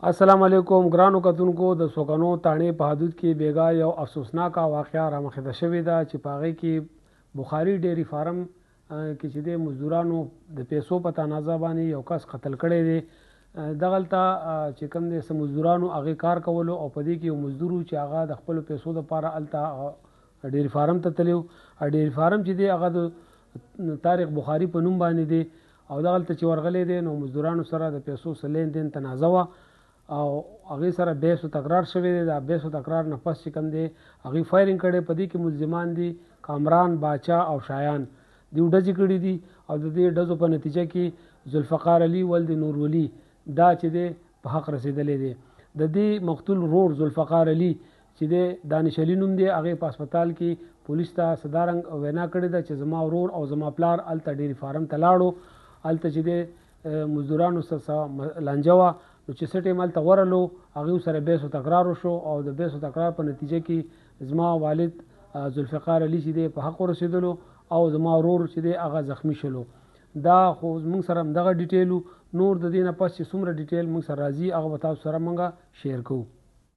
السلام علیکم ګرانو کتونکو د سوکنو تاڼې په حدود کې بیګا یو افسوسناکه واقعه رامخته شوې ده چې په هغې کې بخاري ډیری فارم کې چې د مزدورانو د پیسو په تنازع باندې یو کس قتل کړی دی. دغلته چې کوم دی څه مزدورانو هغې کار کولو او په دې کې یو مزدور و چې هغه د خپلو پیسو دپاره هلته ډیری فارم ته تللی و. ډیری فارم چې دی هغه د طارق بخاري په نوم باندې دی او دغلته چې ورغلی دی نو مزدورانو سره د پیسو څه لین دین تنازع وه او هغې سره بحث و تکرار شوی دی. دا بحث و تکرار نه پس چې کوم دی هغې فایرنګ کړی. په دې کې ملزمان دي کامران، باچا او شایان دوی ډزې کړي دي او د دې ډزو په نتیجه کې ذوالفقار علي ولد نور ولی دا چې دی په حق رسېدلی دی. د دې مقتول ورور ذوالفقار علي چې دی دانش علي نوم دی هغې په هسپتال کې پولیس ته صدارنګ وینا کړې ده چې زما ورور او زما پلار هلته ډیری فارم ته لاړو. هلته چې دی مزدورانو سره لانجه وه نو چې څه ټایم هلته ورغلو هغې سره بحث و تکرار وشو او د بحث و تکرار په نتیجه کې زما والد ذوالفقار علي چې دی په حق ورسېدلو او زما ورور چې دی هغه زخمی شلو. دا خو موږ سره همدغه ډیټیل نور د دې نه پس چې څومره ډیټیل موږ سره راځي هغه به تاسو سره موږ شیر کوو.